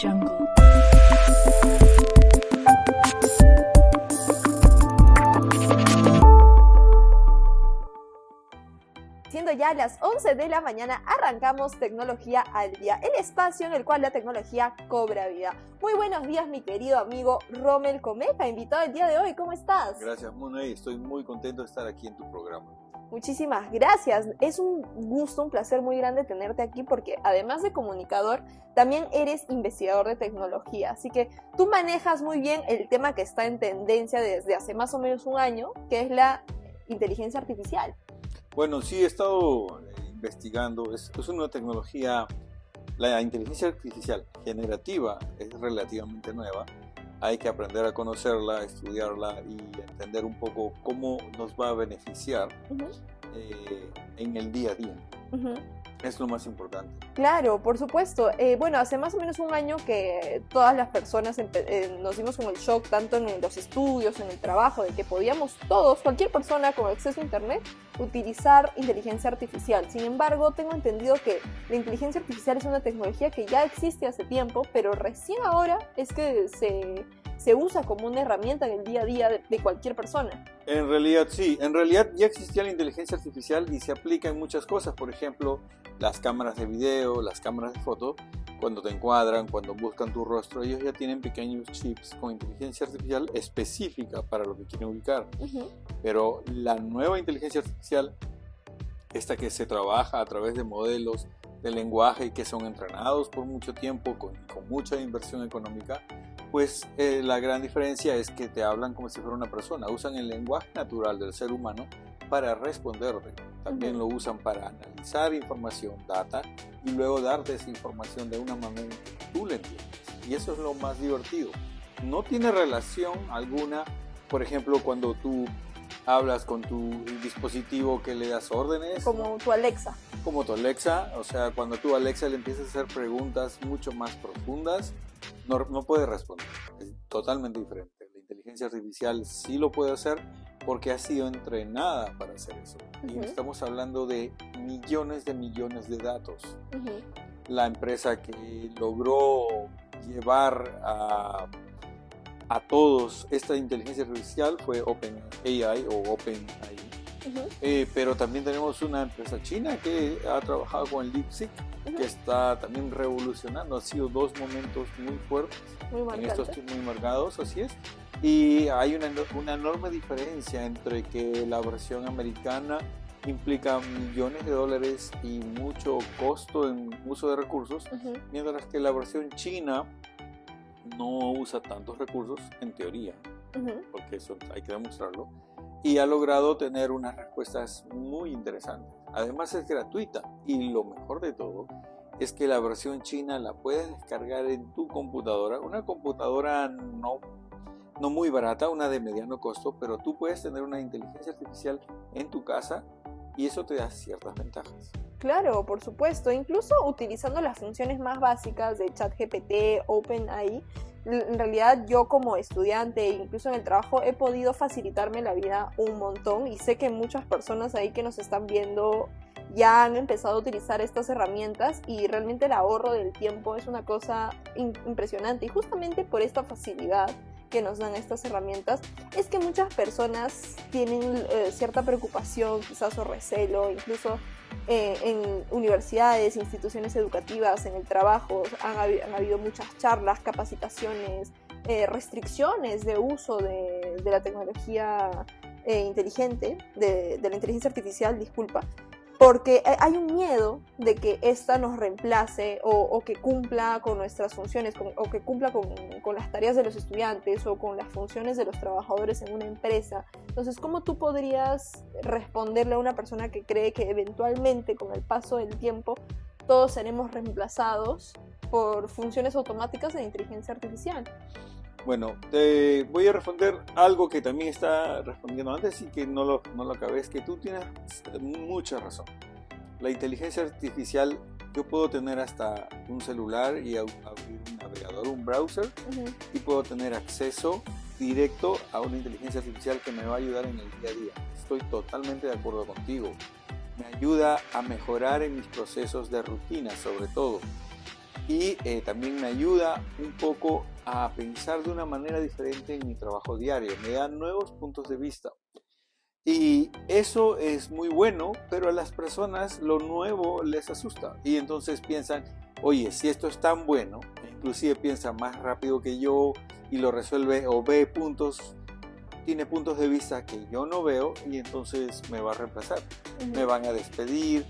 Jungle. Siendo ya las 11 de la mañana, arrancamos Tecnología al Día, el espacio en el cual la tecnología cobra vida. Muy buenos días, mi querido amigo Rommel Comeja, invitado el día de hoy. ¿Cómo estás? Gracias, Monay. Estoy muy contento de estar aquí en tu programa. Muchísimas gracias. Es un gusto, un placer muy grande tenerte aquí porque además de comunicador, también eres investigador de tecnología. Así que tú manejas muy bien el tema que está en tendencia desde hace más o menos un año, que es la inteligencia artificial. Bueno, sí he estado investigando. Es una tecnología, la inteligencia artificial generativa es relativamente nueva. Hay que aprender a conocerla, estudiarla y entender un poco cómo nos va a beneficiar en el día a día. Es lo más importante. Claro, por supuesto. Bueno, hace más o menos un año que todas las personas nos dimos con el shock, tanto en los estudios, en el trabajo, de que podíamos todos, cualquier persona con acceso a internet, utilizar inteligencia artificial. Sin embargo, tengo entendido que la inteligencia artificial es una tecnología que ya existe hace tiempo, pero recién ahora es que se usa como una herramienta en el día a día de cualquier persona. En realidad sí, en realidad ya existía la inteligencia artificial y se aplica en muchas cosas. Por ejemplo, las cámaras de video, las cámaras de foto, cuando te encuadran, cuando buscan tu rostro, ellos ya tienen pequeños chips con inteligencia artificial específica para lo que quieren ubicar. Pero la nueva inteligencia artificial, esta que se trabaja a través de modelos de lenguaje y que son entrenados por mucho tiempo con mucha inversión económica, pues la gran diferencia es que te hablan como si fuera una persona. Usan el lenguaje natural del ser humano para responderte. También lo usan para analizar información, data, y luego darte esa información de una manera que tú le entiendes. Y eso es lo más divertido. No tiene relación alguna, por ejemplo, cuando tú hablas con tu dispositivo que le das órdenes. Como tu Alexa. Como tu Alexa, o sea, cuando tú a Alexa le empiezas a hacer preguntas mucho más profundas, no puede responder. Es totalmente diferente. La inteligencia artificial sí lo puede hacer porque ha sido entrenada para hacer eso. Y estamos hablando de millones de datos. La empresa que logró llevar a todos esta inteligencia artificial fue OpenAI o OpenAI. Pero también tenemos una empresa china que ha trabajado con el DeepSeek, que está también revolucionando. Han sido dos momentos muy fuertes, en estos tiempos muy marcados, así es. Y hay una enorme diferencia entre que la versión americana implica millones de dólares y mucho costo en uso de recursos, mientras que la versión china no usa tantos recursos en teoría, porque eso hay que demostrarlo, y ha logrado tener unas respuestas muy interesantes. Además es gratuita y lo mejor de todo es que la versión china la puedes descargar en tu computadora, una computadora no muy barata, una de mediano costo, pero tú puedes tener una inteligencia artificial en tu casa y eso te da ciertas ventajas. Claro, por supuesto, incluso utilizando las funciones más básicas de ChatGPT, OpenAI, en realidad yo como estudiante, incluso en el trabajo, he podido facilitarme la vida un montón y sé que muchas personas ahí que nos están viendo ya han empezado a utilizar estas herramientas y realmente el ahorro del tiempo es una cosa impresionante y justamente por esta facilidad que nos dan estas herramientas es que muchas personas tienen cierta preocupación quizás o recelo, incluso en universidades, instituciones educativas, en el trabajo han habido muchas charlas, capacitaciones, restricciones de uso de la tecnología inteligente, de la inteligencia artificial, disculpa, porque hay un miedo de que esta nos reemplace o que cumpla con nuestras funciones o que cumpla con las tareas de los estudiantes o con las funciones de los trabajadores en una empresa. Entonces, ¿cómo tú podrías responderle a una persona que cree que eventualmente con el paso del tiempo todos seremos reemplazados por funciones automáticas de inteligencia artificial? Bueno, te voy a responder algo que también está respondiendo antes y que no lo acabé. Es que tú tienes mucha razón. La inteligencia artificial, yo puedo tener hasta un celular y abrir un navegador, un browser, y puedo tener acceso directo a una inteligencia artificial que me va a ayudar en el día a día. Estoy totalmente de acuerdo contigo. Me ayuda a mejorar en mis procesos de rutina, sobre todo. y también me ayuda un poco a pensar de una manera diferente en mi trabajo diario, me da nuevos puntos de vista. Y eso es muy bueno, pero a las personas lo nuevo les asusta. Y entonces piensan, oye, si esto es tan bueno, inclusive piensa más rápido que yo y lo resuelve o ve puntos, tiene puntos de vista que yo no veo y entonces me va a reemplazar. Me van a despedir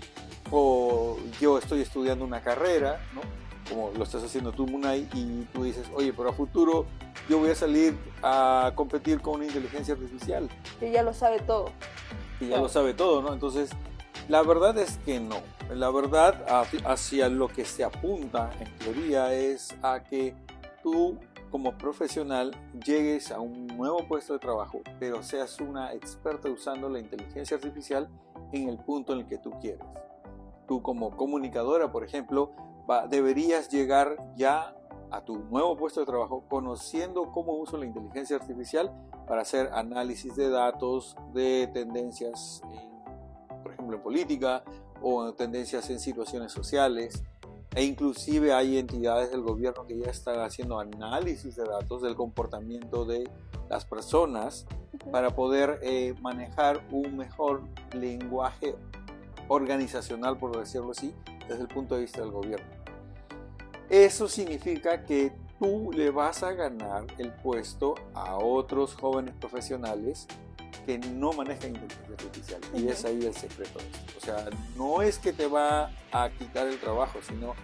o yo estoy estudiando una carrera, ¿no? Como lo estás haciendo tú, Munay, y tú dices, oye, pero a futuro yo voy a salir a competir con una inteligencia artificial. Que ya lo sabe todo. Y ya lo sabe todo, ¿no? Entonces, la verdad es que no. La verdad, hacia lo que se apunta, en teoría, es a que tú, como profesional, llegues a un nuevo puesto de trabajo, pero seas una experta usando la inteligencia artificial en el punto en el que tú quieres. Tú, como comunicadora, por ejemplo, deberías llegar ya a tu nuevo puesto de trabajo conociendo cómo uso la inteligencia artificial para hacer análisis de datos, de tendencias, por ejemplo, en política o tendencias en situaciones sociales. E inclusive hay entidades del gobierno que ya están haciendo análisis de datos del comportamiento de las personas para poder manejar un mejor lenguaje organizacional, por decirlo así, desde el punto de vista del gobierno. Eso significa que tú le vas a ganar el puesto a otros jóvenes profesionales que no manejan inteligencia artificial. Y es ahí el secreto de esto. O sea, no es que te va a quitar el trabajo, sino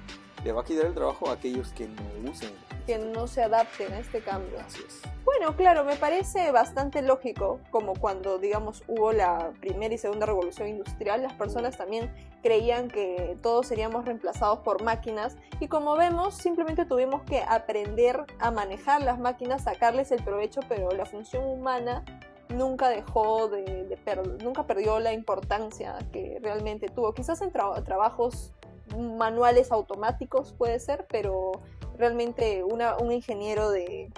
le va a quitar el trabajo a aquellos que no usen. Que no se adapten a este cambio. Así es. Bueno, claro, me parece bastante lógico, como cuando, digamos, hubo la primera y segunda revolución industrial, las personas también creían que todos seríamos reemplazados por máquinas y como vemos, simplemente tuvimos que aprender a manejar las máquinas, sacarles el provecho, pero la función humana nunca dejó nunca perdió la importancia que realmente tuvo. Quizás en trabajos manuales automáticos puede ser, pero realmente un ingeniero de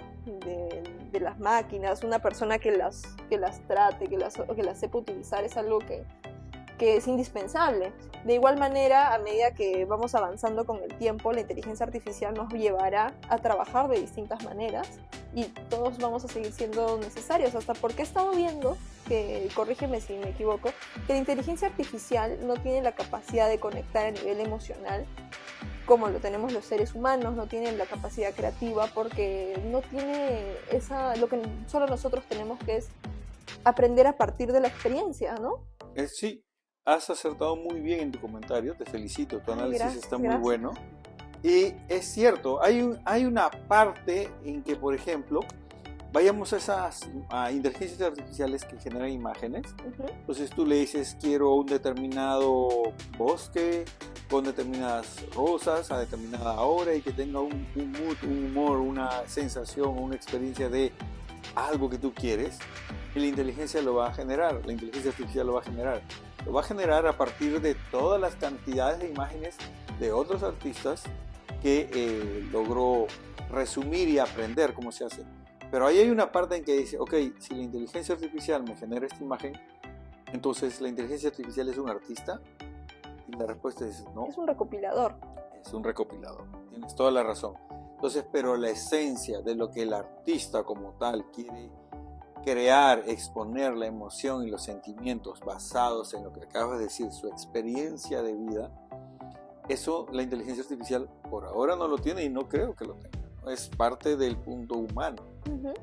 las máquinas, una persona que las trate, que las sepa utilizar, es algo que es indispensable. De igual manera, a medida que vamos avanzando con el tiempo, la inteligencia artificial nos llevará a trabajar de distintas maneras y todos vamos a seguir siendo necesarios, hasta porque he estado viendo, que corrígeme si me equivoco, que la inteligencia artificial no tiene la capacidad de conectar a nivel emocional como lo tenemos los seres humanos, no tienen la capacidad creativa porque no tiene lo que solo nosotros tenemos, que es aprender a partir de la experiencia, ¿no? Sí, has acertado muy bien en tu comentario, te felicito, tu análisis está muy bueno. Y es cierto, hay una parte en que, por ejemplo, vayamos a esas inteligencias artificiales que generan imágenes. Entonces tú le dices, quiero un determinado bosque con determinadas rosas a determinada hora y que tenga un mood, un humor, una sensación, una experiencia de algo que tú quieres, y la inteligencia lo va a generar, la inteligencia artificial lo va a generar. Lo va a generar a partir de todas las cantidades de imágenes de otros artistas que logró resumir y aprender cómo se hace. Pero ahí hay una parte en que dice, ok, si la inteligencia artificial me genera esta imagen, entonces la inteligencia artificial es un artista. Y la respuesta es no. Es un recopilador. Es un recopilador, tienes toda la razón. Entonces, pero la esencia de lo que el artista como tal quiere crear, exponer la emoción y los sentimientos basados en lo que acabas de decir, su experiencia de vida, eso la inteligencia artificial por ahora no lo tiene y no creo que lo tenga. Es parte del punto humano.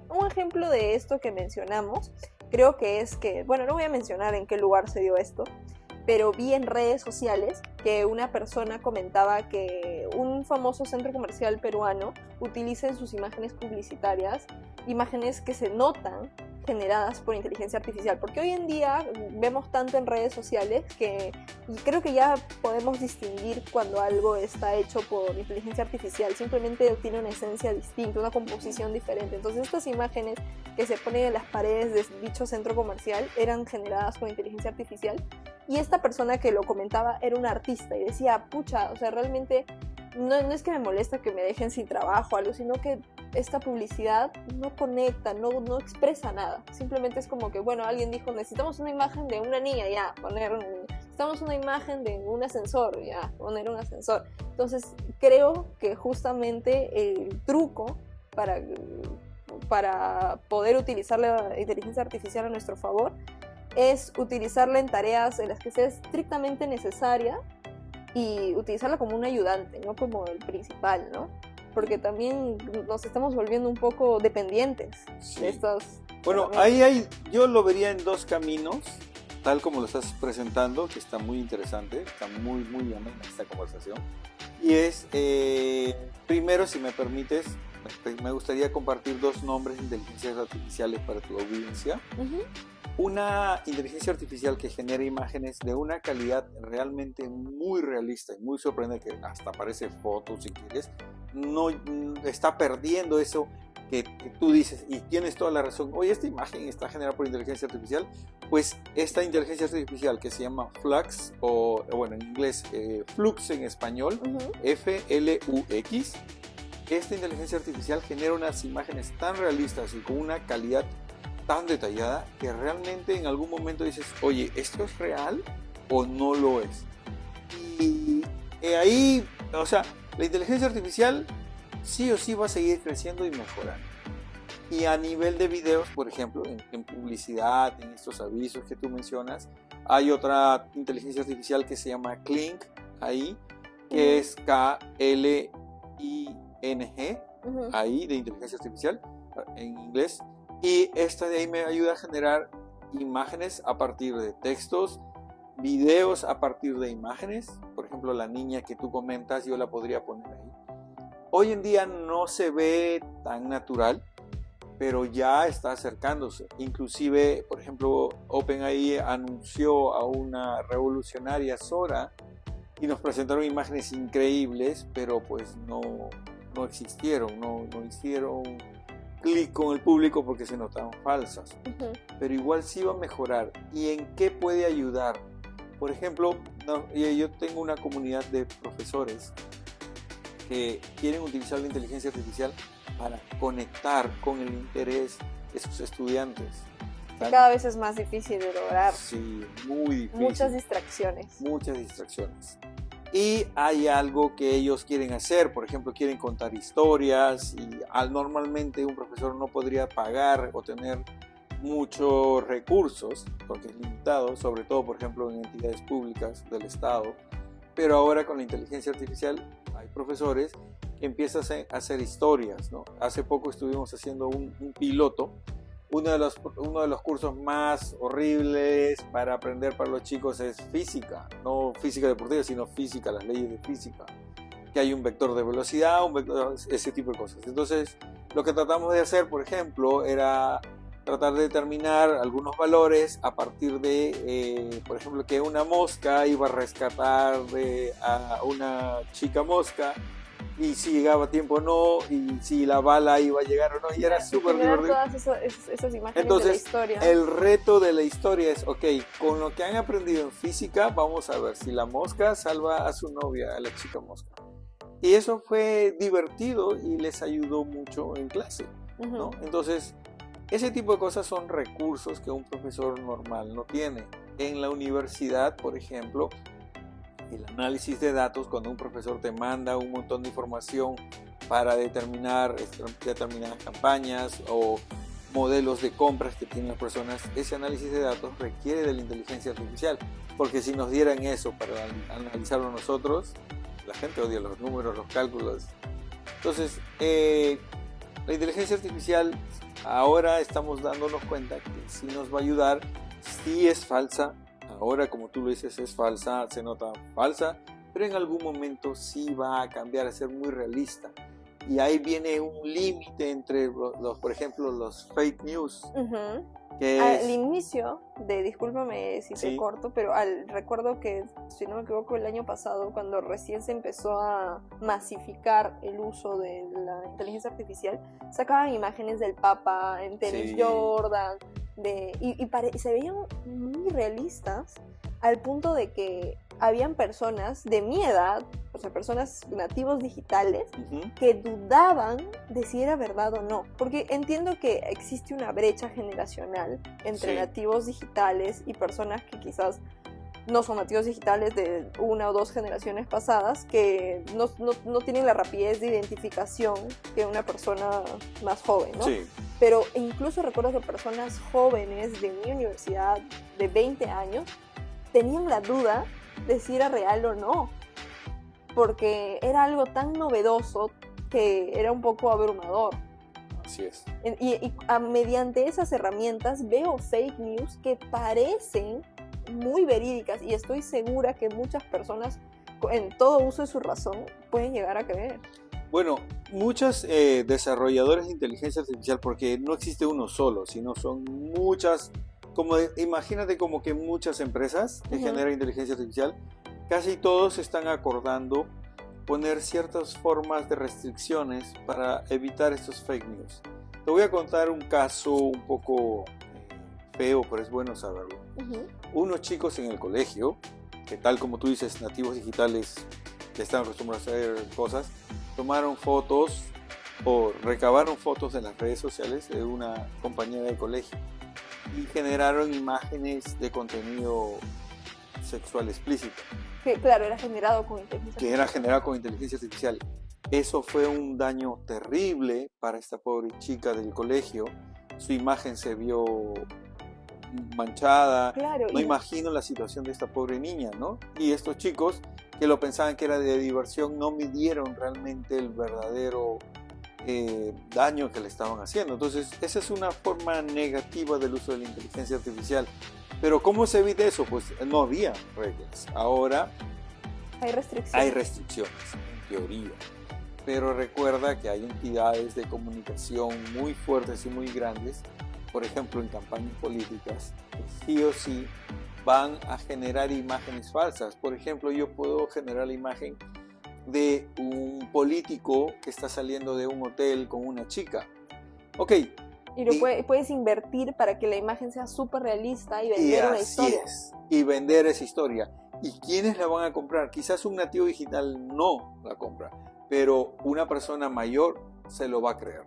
Un ejemplo de esto que mencionamos, creo que es que, bueno, no voy a mencionar en qué lugar se dio esto, pero vi en redes sociales que una persona comentaba que un famoso centro comercial peruano utiliza en sus imágenes publicitarias imágenes que se notan generadas por inteligencia artificial, porque hoy en día vemos tanto en redes sociales que creo que ya podemos distinguir cuando algo está hecho por inteligencia artificial, simplemente tiene una esencia distinta, una composición diferente. Entonces estas imágenes que se ponen en las paredes de dicho centro comercial eran generadas por inteligencia artificial, y esta persona que lo comentaba era una artista y decía, pucha, o sea, realmente no es que me molesta que me dejen sin trabajo o algo, sino que esta publicidad no conecta, no expresa nada. Simplemente es como que, bueno, alguien dijo, necesitamos una imagen de una niña, ya, poner una niña. Necesitamos una imagen de un ascensor, ya, poner un ascensor. Entonces creo que justamente el truco para poder utilizar la inteligencia artificial a nuestro favor es utilizarla en tareas en las que sea estrictamente necesaria y utilizarla como un ayudante, no como el principal, ¿no? Porque también nos estamos volviendo un poco dependientes de estas... Bueno, ahí yo lo vería en dos caminos, tal como lo estás presentando, que está muy interesante, está muy, muy amena esta conversación. Y es, primero, si me permites, me gustaría compartir dos nombres de inteligencias artificiales para tu audiencia. Una inteligencia artificial que genera imágenes de una calidad realmente muy realista y muy sorprendente, que hasta parece fotos si quieres, no está perdiendo eso que tú dices, y tienes toda la razón, oye, esta imagen está generada por inteligencia artificial. Pues esta inteligencia artificial que se llama Flux, o bueno, en inglés Flux en español, F-L-U-X, esta inteligencia artificial genera unas imágenes tan realistas y con una calidad tan detallada que realmente en algún momento dices, oye, ¿esto es real o no lo es? Y ahí, o sea, la inteligencia artificial sí o sí va a seguir creciendo y mejorando. Y a nivel de videos, por ejemplo, en publicidad, en estos avisos que tú mencionas, hay otra inteligencia artificial que se llama Kling, ahí, que es K-L-I-N-G, ahí, de inteligencia artificial, en inglés. Y esta de ahí me ayuda a generar imágenes a partir de textos, videos a partir de imágenes. Por ejemplo, la niña que tú comentas, yo la podría poner ahí. Hoy en día no se ve tan natural, pero ya está acercándose. Inclusive, por ejemplo, OpenAI anunció a una revolucionaria Sora y nos presentaron imágenes increíbles, pero pues no existieron, no hicieron clic con el público porque se notaban falsas. Pero igual sí va a mejorar. ¿Y en qué puede ayudar? Por ejemplo, yo tengo una comunidad de profesores que quieren utilizar la inteligencia artificial para conectar con el interés de sus estudiantes. Cada vez es más difícil de lograr. Sí, muy difícil. Muchas distracciones. Muchas distracciones. Y hay algo que ellos quieren hacer, por ejemplo, quieren contar historias y normalmente un profesor no podría pagar o tener muchos recursos porque es limitado, sobre todo, por ejemplo, en entidades públicas del Estado. Pero ahora con la inteligencia artificial hay profesores que empiezan a hacer historias, ¿no? Hace poco estuvimos haciendo un piloto. Uno de los cursos más horribles para aprender para los chicos es física, no física deportiva, sino física, las leyes de física, que hay un vector de velocidad, ese tipo de cosas. Entonces, lo que tratamos de hacer, por ejemplo, era tratar de determinar algunos valores a partir de, por ejemplo, que una mosca iba a rescatar a una chica mosca, y si llegaba a tiempo o no, y si la bala iba a llegar o no, y era súper divertido. Todas esas imágenes. Entonces, de la historia. El reto de la historia es, ok, con lo que han aprendido en física, vamos a ver si la mosca salva a su novia, a la chica mosca. Y eso fue divertido y les ayudó mucho en clase, ¿no? Entonces, ese tipo de cosas son recursos que un profesor normal no tiene. En la universidad, por ejemplo, el análisis de datos, cuando un profesor te manda un montón de información para determinar determinadas campañas o modelos de compras que tienen las personas, ese análisis de datos requiere de la inteligencia artificial, porque si nos dieran eso para analizarlo nosotros, la gente odia los números, los cálculos. Entonces, la inteligencia artificial, ahora estamos dándonos cuenta que sí nos va a ayudar, sí es falsa. Ahora, como tú lo dices, es falsa, se nota falsa, pero en algún momento sí va a cambiar a ser muy realista. Y ahí viene un límite entre por ejemplo, los fake news. Que al inicio, discúlpame si te corto, pero recuerdo que, si no me equivoco, el año pasado, cuando recién se empezó a masificar el uso de la inteligencia artificial, sacaban imágenes del Papa en tenis Jordan, y se veían muy realistas, al punto de que habían personas de mi edad, o sea, personas nativos digitales, que dudaban de si era verdad o no. Porque entiendo que existe una brecha generacional entre nativos digitales y personas que quizás no son nativos digitales de una o dos generaciones pasadas, que no tienen la rapidez de identificación que una persona más joven, ¿no? Sí. Pero incluso recuerdo que personas jóvenes de mi universidad, de 20 años, tenían la duda de si era real o no, porque era algo tan novedoso que era un poco abrumador. Así es. Mediante esas herramientas veo fake news que parecen muy verídicas, y estoy segura que muchas personas, en todo uso de su razón, pueden llegar a creer. Bueno, muchos desarrolladores de inteligencia artificial, porque no existe uno solo, sino son muchas, imagínate como que muchas empresas que generan inteligencia artificial, casi todos están acordando poner ciertas formas de restricciones para evitar estos fake news. Te voy a contar un caso un poco feo, pero es bueno saberlo. Unos chicos en el colegio, que tal como tú dices, nativos digitales, que están acostumbrados a hacer cosas, tomaron fotos o recabaron fotos de las redes sociales de una compañera de colegio y generaron imágenes de contenido sexual explícito. Que claro, era generado con inteligencia artificial. Que era generado con inteligencia artificial. Eso fue un daño terrible para esta pobre chica del colegio. Su imagen se vio manchada. Claro, no imagino la situación de esta pobre niña, ¿no? Y estos chicos que lo pensaban que era de diversión no midieron realmente el verdadero daño que le estaban haciendo. Entonces, esa es una forma negativa del uso de la inteligencia artificial. Pero ¿cómo se evita eso? Pues no había reglas. Ahora hay restricciones. Hay restricciones, en teoría. Pero recuerda que hay entidades de comunicación muy fuertes y muy grandes, por ejemplo en campañas políticas, que sí o sí van a generar imágenes falsas. Por ejemplo, yo puedo generar la imagen de un político que está saliendo de un hotel con una chica. Ok. Y puedes invertir para que la imagen sea súper realista y vender una historia. Y vender esa historia. ¿Y quiénes la van a comprar? Quizás un nativo digital no la compra, pero una persona mayor se lo va a creer.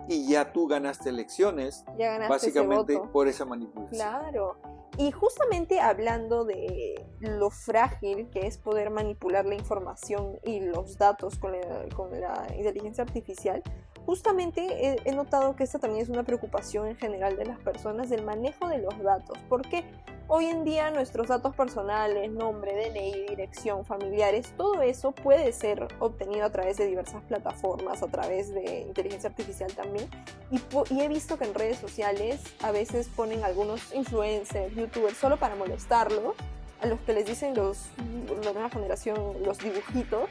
Y ya tú ganaste elecciones, básicamente por esa manipulación. Claro. Y justamente hablando de lo frágil que es poder manipular la información y los datos con la inteligencia artificial, justamente he notado que esta también es una preocupación en general de las personas, del manejo de los datos, porque hoy en día nuestros datos personales, nombre, DNI, dirección, familiares, todo eso puede ser obtenido a través de diversas plataformas, a través de inteligencia artificial también, y he visto que en redes sociales a veces ponen algunos influencers, youtubers, solo para molestarlos, a los que les dicen la nueva generación, los dibujitos,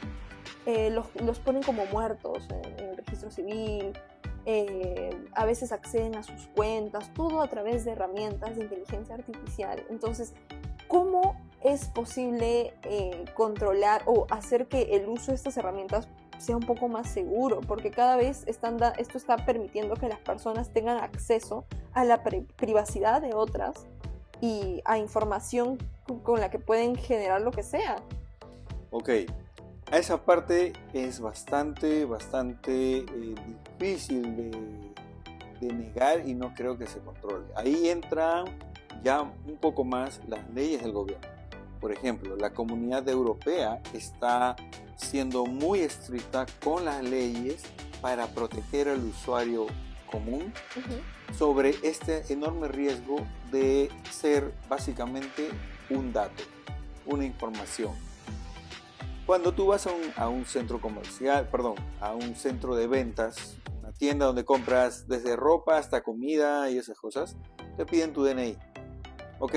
los ponen como muertos en el registro civil. A veces acceden a sus cuentas, todo a través de herramientas de inteligencia artificial. Entonces, ¿cómo es posible controlar o hacer que el uso de estas herramientas sea un poco más seguro? Porque cada vez esto está permitiendo que las personas tengan acceso a la privacidad de otras y a información con la que pueden generar lo que sea. Ok. A esa parte es bastante difícil de negar y no creo que se controle. Ahí entran ya un poco más las leyes del gobierno. Por ejemplo, la Comunidad Europea está siendo muy estricta con las leyes para proteger al usuario común sobre este enorme riesgo de ser básicamente un dato, una información. Cuando tú vas a un centro comercial, a un centro de ventas, una tienda donde compras desde ropa hasta comida y esas cosas, te piden tu DNI. Ok,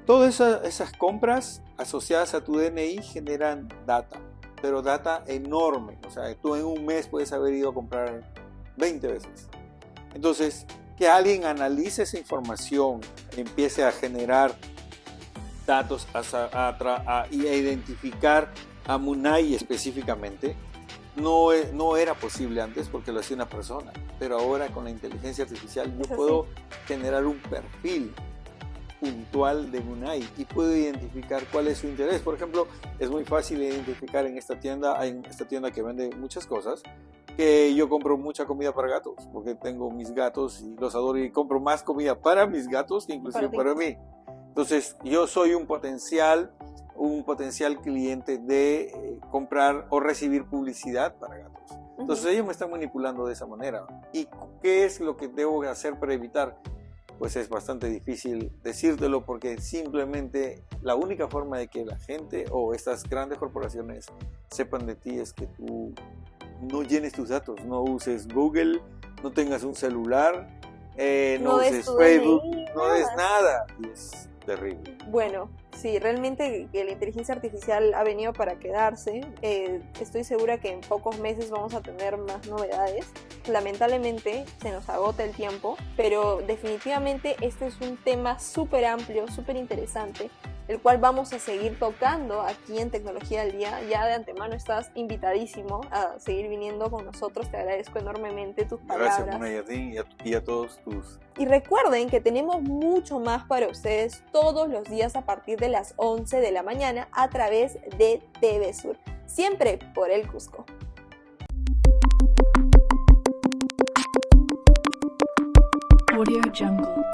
todas esas compras asociadas a tu DNI generan data, pero data enorme. O sea, tú en un mes puedes haber ido a comprar 20 veces. Entonces, que alguien analice esa información, empiece a generar datos y a identificar a Munay específicamente, no era posible antes porque lo hacía una persona, pero ahora con la inteligencia artificial yo puedo generar un perfil puntual de Munay y puedo identificar cuál es su interés. Por ejemplo, es muy fácil identificar en esta tienda que vende muchas cosas, que yo compro mucha comida para gatos, porque tengo mis gatos y los adoro y compro más comida para mis gatos que inclusive para mí. Entonces, yo soy un potencial cliente de comprar o recibir publicidad para gatos. Entonces, ellos me están manipulando de esa manera. ¿Y qué es lo que debo hacer para evitar? Pues es bastante difícil decírtelo, porque simplemente la única forma de que la gente o estas grandes corporaciones sepan de ti es que tú no llenes tus datos, no uses Google, no tengas un celular, no uses Facebook, no des nada. Y es terrible. Bueno, sí, realmente que la inteligencia artificial ha venido para quedarse. Estoy segura que en pocos meses vamos a tener más novedades. Lamentablemente se nos agota el tiempo, pero definitivamente este es un tema súper amplio, súper interesante, el cual vamos a seguir tocando aquí en Tecnología al Día. Ya de antemano estás invitadísimo a seguir viniendo con nosotros. Te agradezco enormemente tus palabras. Gracias, Mona, y a ti y a todos tus... Y recuerden que tenemos mucho más para ustedes todos los días a partir de las 11 de la mañana a través de TV Sur, siempre por el Cusco. Audio Jungle.